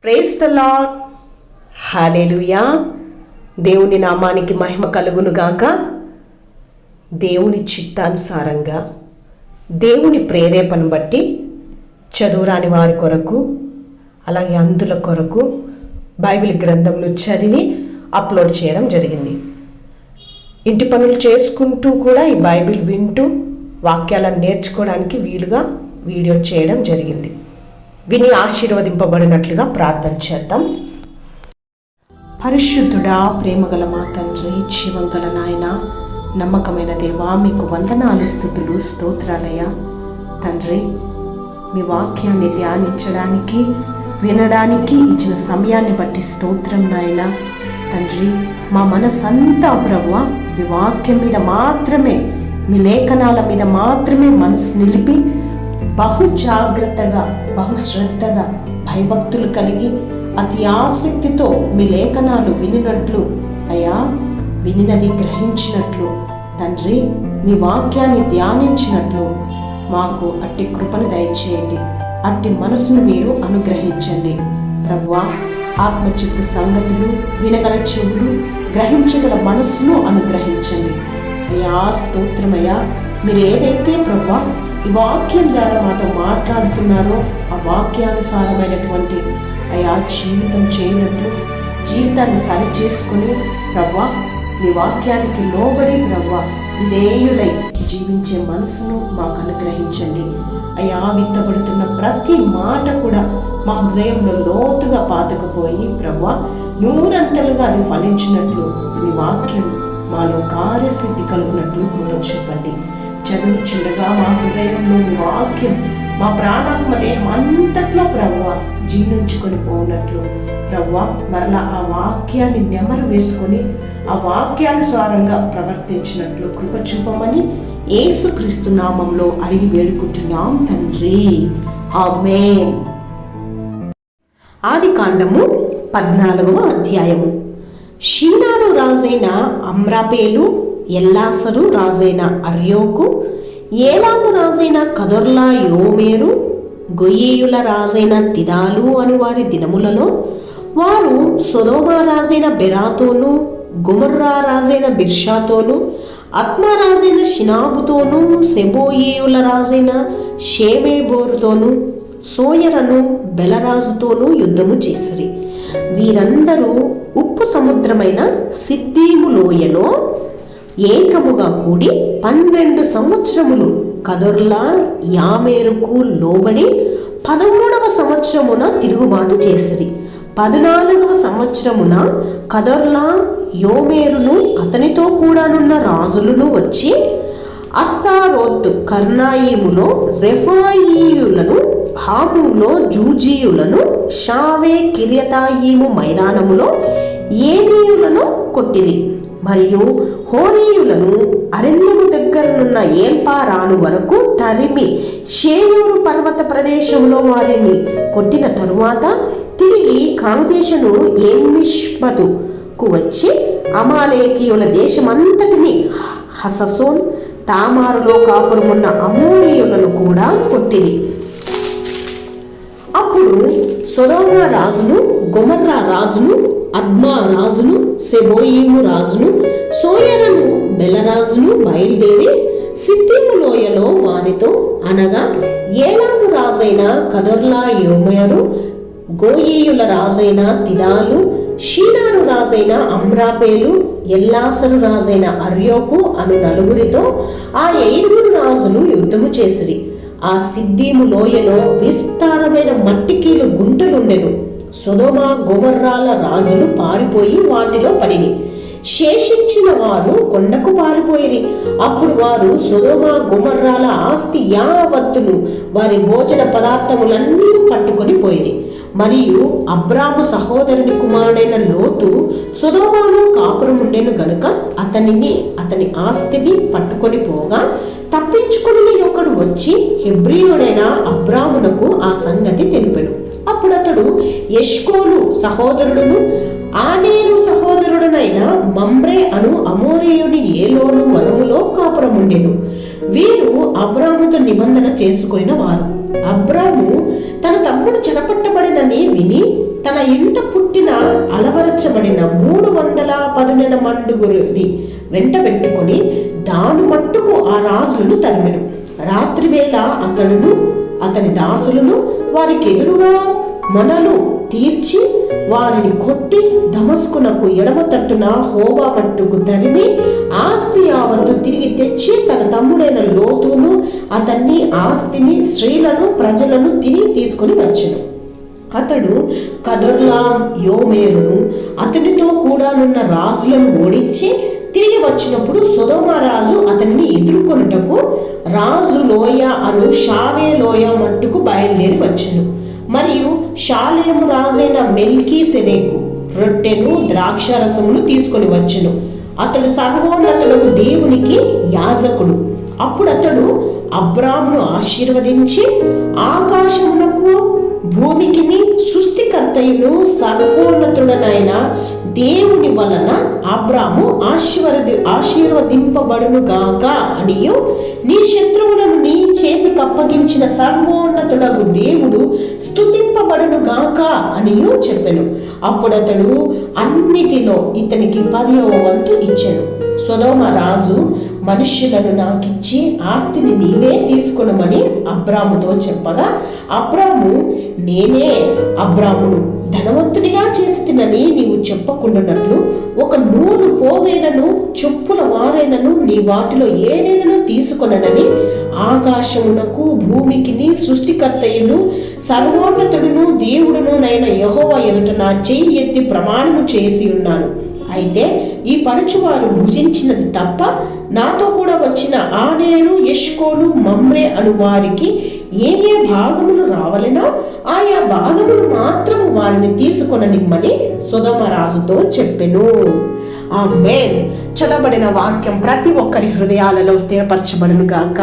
Praise the lord. హల్లెలూయా. దేవుని నామానికి మహిమ కలుగునుగాక. దేవుని చిత్తానుసారంగా దేవుని ప్రేరేపణ బట్టి చదువురాని వారి కొరకు అలాగే అందుల కొరకు బైబిల్ గ్రంథంను చదివి అప్లోడ్ చేయడం జరిగింది. ఇంటి పనులు చేసుకుంటూ కూడా ఈ బైబిల్ వింటూ వాక్యాలను నేర్చుకోవడానికి వీలుగా వీడియో చేయడం జరిగింది. విని ఆశీర్వదింపబడినట్లుగా ప్రార్థన చేద్దాం. పరిశుద్ధుడా, ప్రేమగల మా తండ్రి, జీవంగల నాయన, నమ్మకమైన దేవా, మీకు వందనాలు, స్తుతులు, స్తోత్రాలయ తండ్రి. మీ వాక్యాన్ని ధ్యానించడానికి వినడానికి ఇచ్చిన సమయాన్ని బట్టి స్తోత్రం నాయన తండ్రి. మా మనసంతా ప్రభువా మీ వాక్యం మీద మాత్రమే, మీ లేఖనాల మీద మాత్రమే మనసు నిలిపి బహు జాగ్రత్తగా, బహు శ్రద్ధగా, భయభక్తులు కలిగి అతి ఆసక్తితో మీ లేఖనాలు వినినట్లు అయ్యా, వినినది గ్రహించినట్లు తండ్రి, మీ వాక్యాన్ని ధ్యానించినట్లు మాకు అట్టి కృపను దయచేయండి. అట్టి మనసును మీరు అనుగ్రహించండి ప్రభువా. ఆత్మచిప్పు సంగతులు వినగల చెవులు, గ్రహించగల మనస్సును అనుగ్రహించండి అయ్యా. స్తోత్రమయ్యా. మీరు ఏదైతే ప్రభువా ఈ వాక్యం ద్వారా మాతో మాట్లాడుతున్నారో ఆ వాక్యానుసారమైనటువంటి అయా జీవితం చేయనట్లు, జీవితాన్ని సరిచేసుకుని ప్రభువా మీ వాక్యానికి లోబడి ప్రభువా విధేయులై జీవించే మనసును మాకు అనుగ్రహించండి అయ్యా. విత్తబడుతున్న ప్రతి మాట కూడా మా హృదయంలో లోతుగా పాతుకుపోయి ప్రభువా నూరంతలుగా అది ఫలించినట్లు మీ వాక్యం మాలో కార్యసిద్ధి కలుగునట్లు కృప చూపండి. చదువుచుండగా మా హృదయంలో మీ వాక్యం మా ప్రాణాత్మ దేహం అంతట్లో ప్రభువా జీర్ణించుకొని పోనట్లు ప్రభువా మరలా ఆ వాక్యాన్ని నెమరు వేసుకొని ఆ వాక్యానుసారంగా ప్రవర్తించినట్లు కృప చూపమని యేసుక్రీస్తు నామంలో అడిగి వేడుకుంటున్నాం తండ్రి, ఆమేన్. ఆదికాండము 14వ అధ్యాయము. షీనారు రాజైన అమ్రాపేలు, ఎల్లాసరు రాజైన అర్యోకు, ఏలాము రాజైన కదొర్లా యోమేరు, గొయ్యేయుల రాజైన తిదాలు అను వారి దినములలో వారు సొదొమ రాజైన బెరాతోను, గొమొర్రా రాజైన బిర్షాతోను, అద్మా రాజైన షినాబుతోను, సెబోయేయుల రాజైన షేమేబోరుతోను, సోయరను బెలరాజుతోనూ యుద్ధము చేసిరి. వీరందరూ ఉప్పు సముద్రమైన సిద్దీము లోయలో ఏకముగా కూడి 12 సంవత్సరములు కదొర్లా యామేరుకు లోబడి 13వ సంవత్సరమున తిరుగుబాటు చేసిరి. 14వ సంవత్సరమున కదొర్లా యోమేరును అతనితో కూడానున్న రాజులను వచ్చి అస్తారోత్ కర్నాయిములో రెఫాయీయులను, హాములో జూజీయులను, షావే కిర్యతాయిము మైదానములో ఏమీయులను కొట్టిరి. మరియు హోరీయులను అరణ్యము దగ్గరనున్న ఏల్పారాను వరకు తరిమి షేయూరు పర్వత ప్రదేశంలో వారిని కొట్టిన తరువాత తిరిగి కాందేశను ఏమిష్మతుకు వచ్చి అమాలేకీయుల దేశమంతటిని, హససోన్ తామారులో కాపురమున్న అమోరీయులను కూడా కొట్టిరి. అప్పుడు సొదొమ రాజును, గొమొర్రా రాజును, అద్మా రాజును, సెబోయీము రాజును, సోయరను బెలరాజును బయలుదేరి సిద్దీము లోయలో వారితో అనగా ఏలాము రాజైన కదొర్లా యోమేరు, గోయేయుల రాజైన తిదాలు, షీనారు రాజైన అమ్రాపేలు, ఎల్లాసరు రాజైన అర్యోకు అను నలుగురితో ఆ 5 రాజులు యుద్ధము చేసిరి. ఆ సిద్దీము లోయలో విస్తారమైన మట్టికీలు గుంటలుండెను. సొదొమ గొమొర్రాల రాజులు పారిపోయి వాటిలో పడిరి. శేషించిన వారు కొండకు పారిపోయిరి. అప్పుడు వారు సొదొమ గొమొర్రాల ఆస్తి యావత్తును, వారి భోజన పదార్థములన్నీ పట్టుకొని పోయిరి. మరియు అబ్రాము సహోదరుని కుమారుడైన లోతు సొదొమలో కాపురముండెను గనుక అతని ఆస్తిని పట్టుకొని పోగా తప్పించుకుని ఒకడు వచ్చి హెబ్రీయుడైన అబ్రామునకు ఆ సంగతి తెలిపెను. అప్పుడు అతడు ఎష్కోలు సహోదరుడును ఆనేరు సహోదరుడనైన మమ్రే అను అమోరీయుని ఏలోను వనములో కాపురముండెను. వీరు అబ్రాముతో నిబంధన చేసుకొనిన వారు. అబ్రాము తన తమ్ముడు చెరపట్టబడినని విని తన తన ఇంట పుట్టిన అలవరచబడిన 310 మండుగురిని వెంట పెట్టుకొని దాని మట్టుకు ఆ రాజులను తరిమెను. రాత్రివేళ అతడును అతని దాసులను వారికి ఎదురుగా మొనలు తీర్చి వారిని కొట్టి దమస్కునకు ఎడమ తట్టున హోబా మట్టుకు తరిమి ఆస్తి యావత్తు తిరిగి తెచ్చి తన తమ్ముడైన లోతును అతన్ని ఆస్తిని స్త్రీలను ప్రజలను తిరిగి తీసుకొని వచ్చెను. అతడు కదొర్లాం యోమేరును అతనితో కూడానున్న రాజులను ఓడించి తిరిగి వచ్చినప్పుడు సొదొమ రాజు అతన్ని ఎదుర్కొనుటకు రాజు లోయ అను షావే లోయ మట్టుకు బయలుదేరి వచ్చెను. మరియు షాలేము రాజైన మెల్కీసెదెకు రొట్టెను ద్రాక్షారసమును తీసుకొని వచ్చెను. అతడు సర్వోన్నతుడగు దేవునికి యాజకుడు. అప్పుడు అతడు అబ్రామును ఆశీర్వదించి ఆకాశమునకు భూమికిని సృష్టికర్తయును సర్వోన్నతుడనైన దేవుని వలన అబ్రాము ఆశీర్వదింపబడును గాక అనియు నీ శత్రువులను నీ చేతికి అప్పగించిన సర్వోన్నతుడగు దేవుడు స్తుతింపబడును గాక అనియు చెప్పెను. అప్పుడు అతడు అన్నిటిలో ఇతనికి 10వ వంతు ఇచ్చెను. సొదొమ రాజు మనుష్యులను నాకిచ్చి ఆస్తిని నీవే తీసుకొనమని అబ్రాముతో చెప్పగా అబ్రాము నేనే అబ్రామును ధనవంతునిగా చేసి తినని నీవు చెప్పకుండానట్లు ఒక నూలు పోవేనను చెప్పుల వారైనను నీ వాటిలో ఏదైనా తీసుకొననని ఆకాశమునకు భూమికిని సృష్టికర్తయును సర్వోన్నతుడును దేవుడును నైన యెహోవా ఎదుట నా చెయ్యి ఎత్తి ప్రమాణము చేసి ఉన్నాను. అయితే ఈ పడుచువారు భుజించినది తప్ప నాతో కూడా వచ్చిన ఆనేరు ఎష్కోలు మమ్రే అను వారికి ఏ ఏ భాగములు రావలెనో ఆయా భాగములు మాత్రము వారిని తీసుకొననిమ్మని సొదొమ రాజుతో చెప్పెను. ఆమేన్. చదవబడిన వాక్యం ప్రతి ఒక్కరి హృదయాలలో స్థిరపరచబడును గాక.